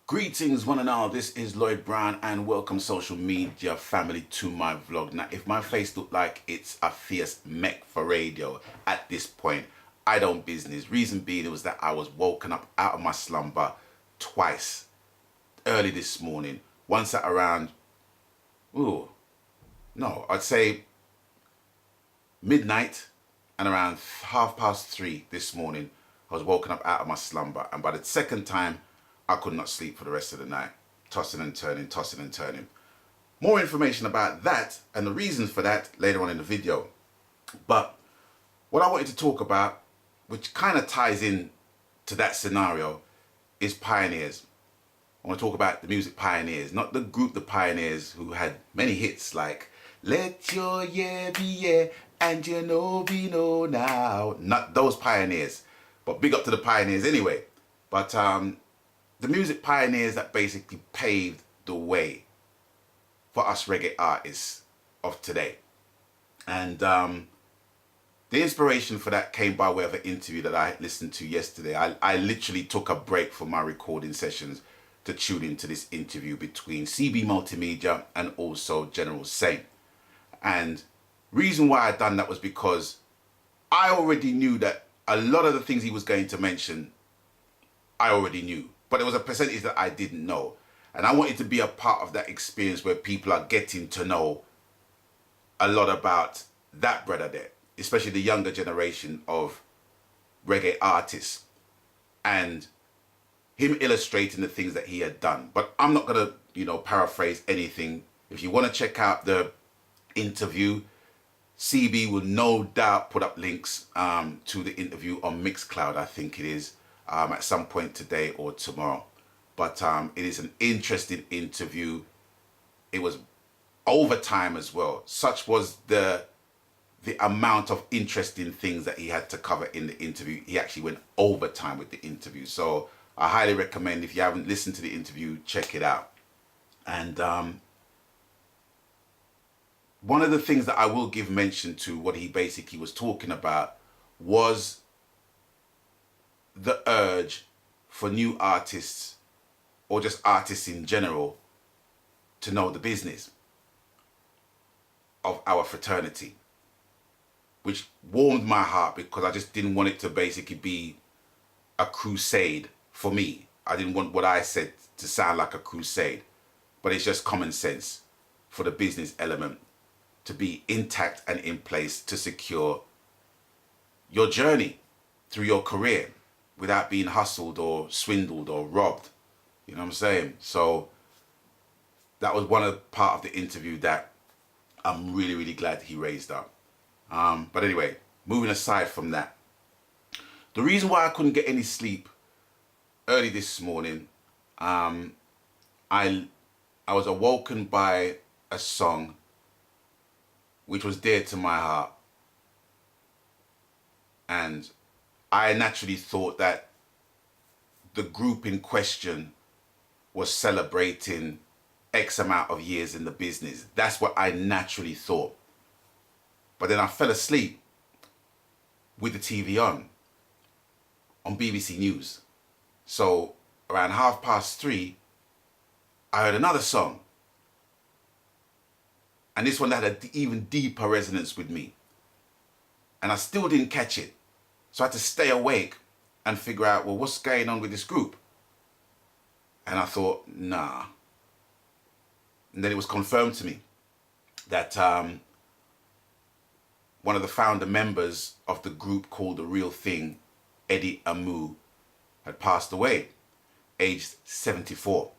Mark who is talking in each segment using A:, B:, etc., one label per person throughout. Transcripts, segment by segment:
A: Greetings one and all, this is Lloyd Brown and welcome social media family to my vlog. Now if my face look like it's a fierce mech for radio at this point, I don't business. Reason being it was that I was woken up out of my slumber twice early this morning. Once at around, I'd say midnight, and around 3:30 this morning I was woken up out of my slumber, and by the second time I could not sleep for the rest of the night, tossing and turning, tossing and turning. More information about that and the reasons for that later on in the video. But what I wanted to talk about, which kind of ties in to that scenario, is pioneers. I want to talk about the music pioneers, not the group The Pioneers, who had many hits like Let Your Yeah Be Yeah and You Know Be Know Now. Not those pioneers, but big up to the pioneers anyway. But the music pioneers that basically paved the way for us reggae artists of today. And the inspiration for that came by way of an interview that I listened to yesterday. I literally took a break from my recording sessions to tune into this interview between CB Multimedia and also General Saint. And reason why I done that was because I already knew that a lot of the things he was going to mention, I already knew. But there was a percentage that I didn't know. And I wanted to be a part of that experience where people are getting to know a lot about that brother there, especially the younger generation of reggae artists, and him illustrating the things that he had done. But I'm not going to, paraphrase anything. If you want to check out the interview, CB will no doubt put up links to the interview on Mixcloud, I think it is. At some point today or tomorrow. But it is an interesting interview. It was overtime as well. Such was the amount of interesting things that he had to cover in the interview. He actually went overtime with the interview. So I highly recommend, if you haven't listened to the interview, check it out. And one of the things that I will give mention to what he basically was talking about was the urge for new artists, or just artists in general, to know the business of our fraternity, which warmed my heart because I just didn't want it to basically be a crusade for me. I didn't want what I said to sound like a crusade, but it's just common sense for the business element to be intact and in place to secure your journey through your career without being hustled or swindled or robbed. You know what I'm saying? So that was one part of the interview that I'm really, really glad he raised up. But anyway, moving aside from that, the reason why I couldn't get any sleep early this morning, I was awoken by a song which was dear to my heart. And I naturally thought that the group in question was celebrating X amount of years in the business. That's what I naturally thought. But then I fell asleep with the TV on BBC News. So around 3:30, I heard another song. And this one had an even deeper resonance with me. And I still didn't catch it. So I had to stay awake and figure out, well, what's going on with this group? And I thought, nah. And then it was confirmed to me that one of the founder members of the group called The Real Thing, Eddie Amoo, had passed away, aged 74.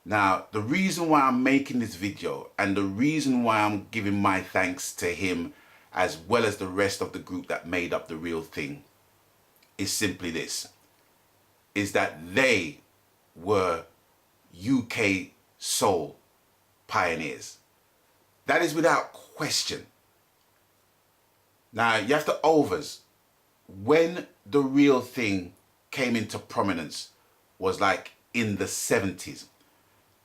A: Now, the reason why I'm making this video and the reason why I'm giving my thanks to him as well as the rest of the group that made up The Real Thing is simply this, is that they were UK soul pioneers. That is without question. Now, you have to overs, when The Real Thing came into prominence was like in the 70s.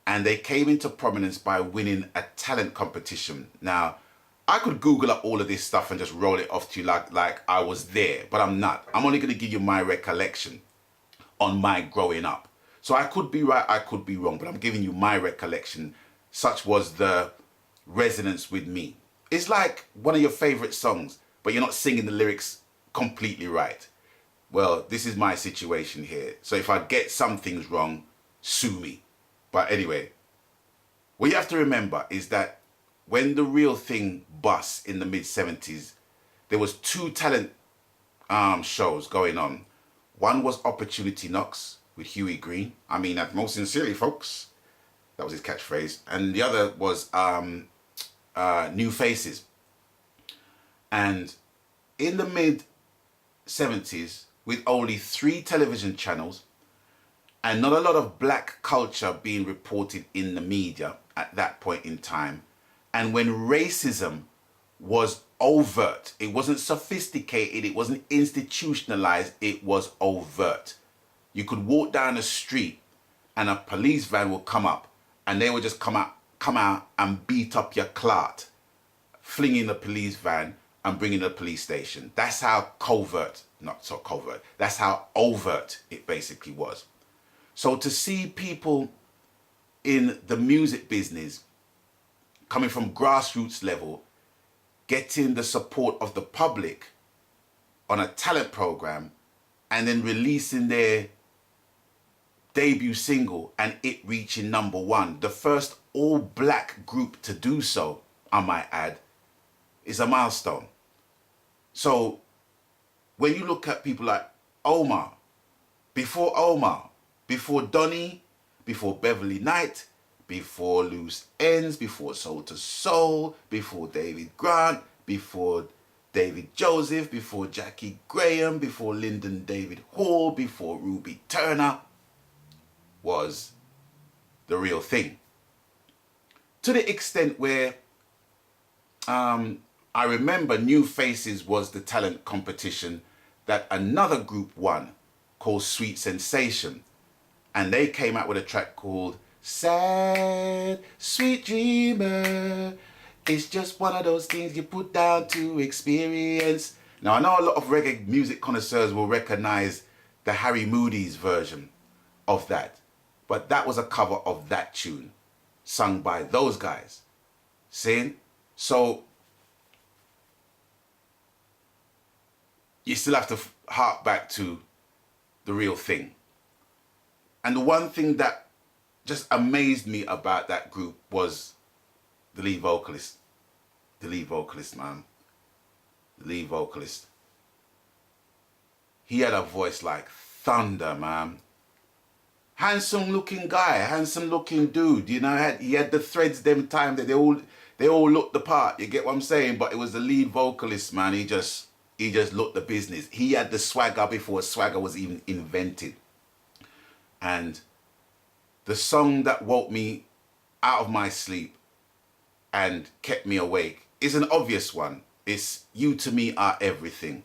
A: And they came into prominence by winning a talent competition. Now, I could Google up all of this stuff and just roll it off to you like I was there, but I'm not. I'm only going to give you my recollection on my growing up. So I could be right, I could be wrong, but I'm giving you my recollection. Such was the resonance with me. It's like one of your favorite songs, but you're not singing the lyrics completely right. Well, this is my situation here. So if I get some things wrong, sue me. But anyway, what you have to remember is that when the real thing bust in the mid-70s, there was two talent shows going on. One was Opportunity Knocks with Huey Green. I mean that most sincerely, folks. That was his catchphrase. And the other was New Faces. And in the mid-70s, with only 3 television channels and not a lot of black culture being reported in the media at that point in time, and when racism was overt, it wasn't sophisticated, it wasn't institutionalized, it was overt. You could walk down the street and a police van will come up and they would just come out and beat up your clot, flinging the police van and bringing the police station. That's how covert, not so covert, that's how overt it basically was. So to see people in the music business coming from grassroots level, getting the support of the public on a talent program and then releasing their debut single and it reaching #1, the first all black group to do so, I might add, is a milestone. So when you look at people like Omar, before Donny, before Beverly Knight, before Loose Ends, before Soul to Soul, before David Grant, before David Joseph, before Jackie Graham, before Lyndon David Hall, before Ruby Turner, was the real thing. To the extent where I remember New Faces was the talent competition that another group won called Sweet Sensation. And they came out with a track called Sad Sweet Dreamer. It's just one of those things you put down to experience. Now, I know a lot of reggae music connoisseurs will recognize the Harry Moody's version of that. But that was a cover of that tune, sung by those guys. See? So, you still have to hark back to the real thing. And the one thing that just amazed me about that group was the lead vocalist. The lead vocalist, man. The lead vocalist. He had a voice like thunder, man. Handsome looking guy, handsome looking dude. You know, he had the threads them time that they all looked the part. You get what I'm saying? But it was the lead vocalist, man. He just looked the business. He had the swagger before swagger was even invented. And the song that woke me out of my sleep and kept me awake is an obvious one. It's You to Me Are Everything.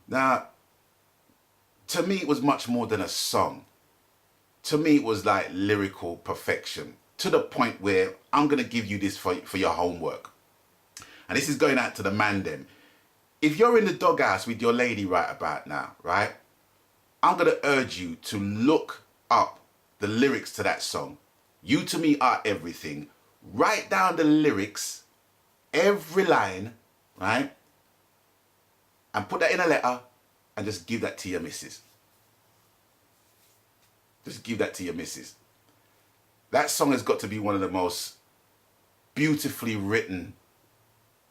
A: Now, to me, it was much more than a song. To me, it was like lyrical perfection, to the point where I'm going to give you this for your homework. And this is going out to the man them. If you're in the doghouse with your lady right about now, right, I'm going to urge you to look up the lyrics to that song. You to Me Are Everything. Write down the lyrics, every line, right? And put that in a letter and just give that to your missus. Just give that to your missus. That song has got to be one of the most beautifully written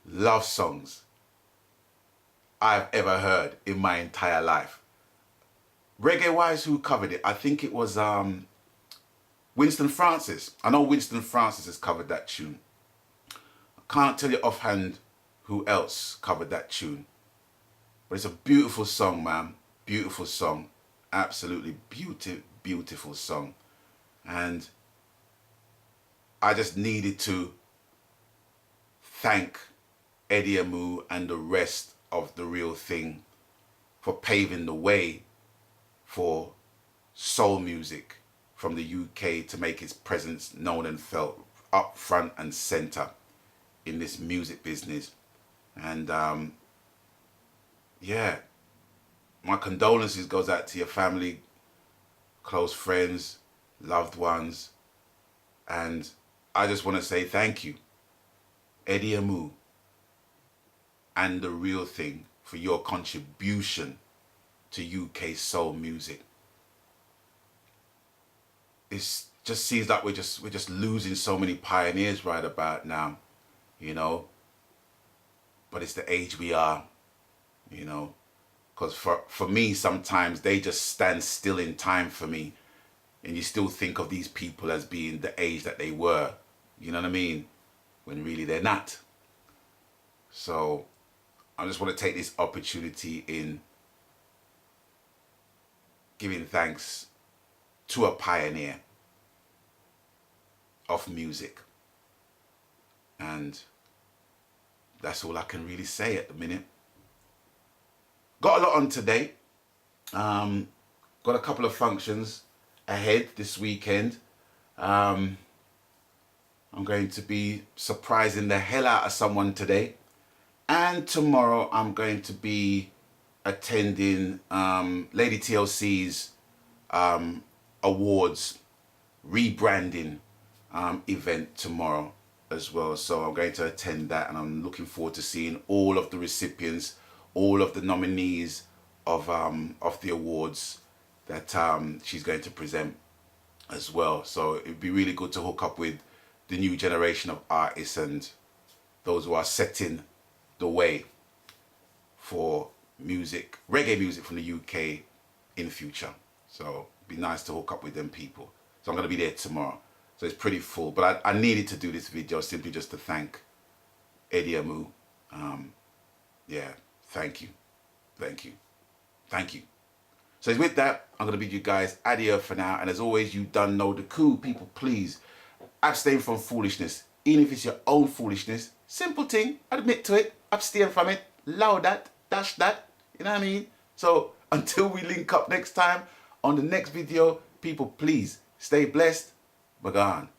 A: love songs I've ever heard in my entire life. Reggae-wise, who covered it? I think it was Winston Francis. I know Winston Francis has covered that tune. I can't tell you offhand who else covered that tune. But it's a beautiful song, man. Beautiful song. Absolutely beautiful song. And I just needed to thank Eddie Amoo and the rest of the real thing for paving the way for soul music from the UK to make its presence known and felt up front and center in this music business. And yeah, my condolences goes out to your family. close friends, loved ones. And I just want to say thank you, Eddie Amoo, and The Real Thing, for your contribution to UK soul music. It just seems like we're just losing so many pioneers right about now, you know. But it's the age we are, you know. Because for me, sometimes they just stand still in time for me. And you still think of these people as being the age that they were, you know what I mean? When really they're not. So I just want to take this opportunity in giving thanks to a pioneer of music. And that's all I can really say at the minute. Got a lot on today. Got a couple of functions ahead this weekend. I'm going to be surprising the hell out of someone today. And tomorrow I'm going to be attending Lady TLC's awards rebranding event tomorrow as well. So I'm going to attend that, and I'm looking forward to seeing all of the recipients, all of the nominees of the awards that she's going to present as well. So it'd be really good to hook up with the new generation of artists and those who are setting the way for music, reggae music from the UK in the future. So it'd be nice to hook up with them people. So I'm going to be there tomorrow. So it's pretty full. But I needed to do this video simply just to thank Eddie Amoo. Yeah, thank you. Thank you. Thank you. So with that, I'm going to bid you guys adieu for now. And as always, you done know the coup. People, please abstain from foolishness. Even if it's your own foolishness. Simple thing. Admit to it. Abstain from it. Allow that. Dash that. You know what I mean? So until we link up next time on the next video, people, please stay blessed. Bagan.